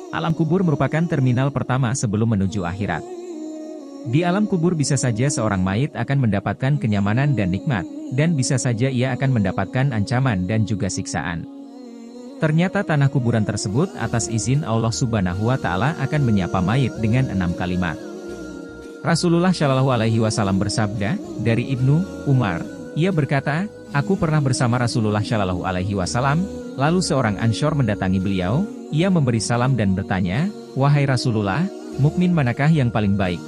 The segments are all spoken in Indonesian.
Alam kubur merupakan terminal pertama sebelum menuju akhirat. Di alam kubur bisa saja seorang mayit akan mendapatkan kenyamanan dan nikmat, dan bisa saja ia akan mendapatkan ancaman dan juga siksaan. Ternyata tanah kuburan tersebut atas izin Allah Subhanahu wa Ta'ala akan menyapa mayit dengan 6 kalimat. Rasulullah Shallallahu Alaihi Wasallam bersabda, dari Ibnu Umar, ia berkata, aku pernah bersama Rasulullah Shallallahu Alaihi Wasallam, lalu seorang Ansyar mendatangi beliau, ia memberi salam dan bertanya, wahai Rasulullah, mukmin manakah yang paling baik?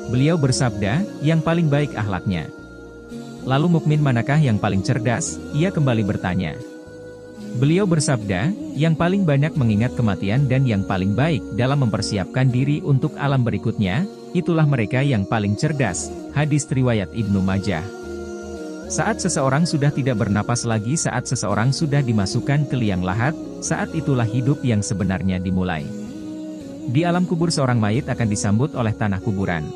Beliau bersabda, yang paling baik akhlaknya. Lalu mukmin manakah yang paling cerdas? Ia kembali bertanya. Beliau bersabda, yang paling banyak mengingat kematian dan yang paling baik dalam mempersiapkan diri untuk alam berikutnya, itulah mereka yang paling cerdas. Hadis riwayat Ibnu Majah. Saat seseorang sudah tidak bernapas lagi, saat seseorang sudah dimasukkan ke liang lahat, saat itulah hidup yang sebenarnya dimulai. Di alam kubur seorang mayit akan disambut oleh tanah kuburan.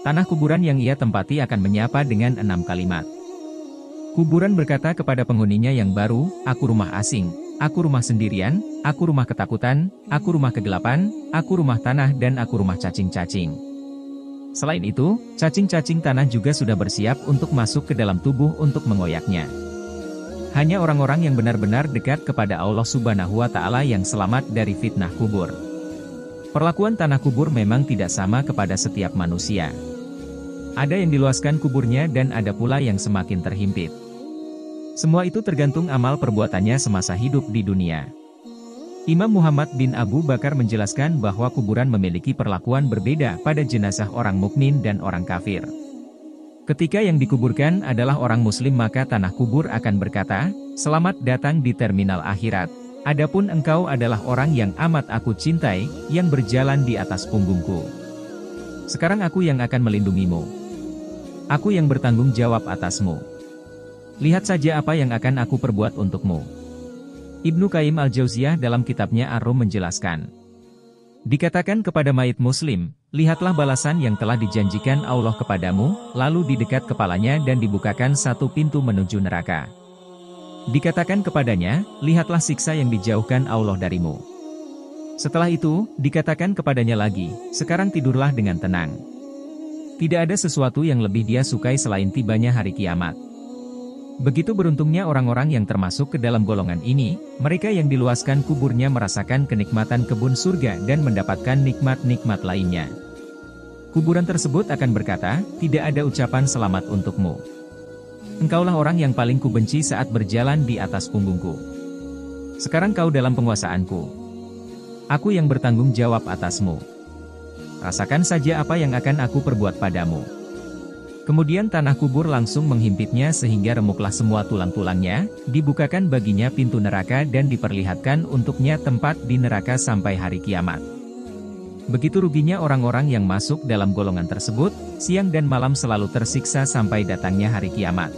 Tanah kuburan yang ia tempati akan menyapa dengan 6 kalimat. Kuburan berkata kepada penghuninya yang baru, aku rumah asing, aku rumah sendirian, aku rumah ketakutan, aku rumah kegelapan, aku rumah tanah dan aku rumah cacing-cacing. Selain itu, cacing-cacing tanah juga sudah bersiap untuk masuk ke dalam tubuh untuk mengoyaknya. Hanya orang-orang yang benar-benar dekat kepada Allah Subhanahu wa Ta'ala yang selamat dari fitnah kubur. Perlakuan tanah kubur memang tidak sama kepada setiap manusia. Ada yang diluaskan kuburnya dan ada pula yang semakin terhimpit. Semua itu tergantung amal perbuatannya semasa hidup di dunia. Imam Muhammad bin Abu Bakar menjelaskan bahwa kuburan memiliki perlakuan berbeda pada jenazah orang mukmin dan orang kafir. Ketika yang dikuburkan adalah orang muslim maka tanah kubur akan berkata, selamat datang di terminal akhirat. Adapun engkau adalah orang yang amat aku cintai, yang berjalan di atas punggungku. Sekarang aku yang akan melindungimu. Aku yang bertanggung jawab atasmu. Lihat saja apa yang akan aku perbuat untukmu. Ibnu Qayyim al-Jauziyah dalam kitabnya Ar-Rum menjelaskan. Dikatakan kepada mayit muslim, lihatlah balasan yang telah dijanjikan Allah kepadamu, lalu di dekat kepalanya dan dibukakan satu pintu menuju neraka. Dikatakan kepadanya, lihatlah siksa yang dijauhkan Allah darimu. Setelah itu, dikatakan kepadanya lagi, sekarang tidurlah dengan tenang. Tidak ada sesuatu yang lebih dia sukai selain tibanya hari kiamat. Begitu beruntungnya orang-orang yang termasuk ke dalam golongan ini, mereka yang diluaskan kuburnya merasakan kenikmatan kebun surga dan mendapatkan nikmat-nikmat lainnya. Kuburan tersebut akan berkata, tidak ada ucapan selamat untukmu. Engkaulah orang yang paling kubenci saat berjalan di atas punggungku. Sekarang kau dalam penguasaanku. Aku yang bertanggung jawab atasmu. Rasakan saja apa yang akan aku perbuat padamu. Kemudian tanah kubur langsung menghimpitnya sehingga remuklah semua tulang-tulangnya, dibukakan baginya pintu neraka dan diperlihatkan untuknya tempat di neraka sampai hari kiamat. Begitu ruginya orang-orang yang masuk dalam golongan tersebut, siang dan malam selalu tersiksa sampai datangnya hari kiamat.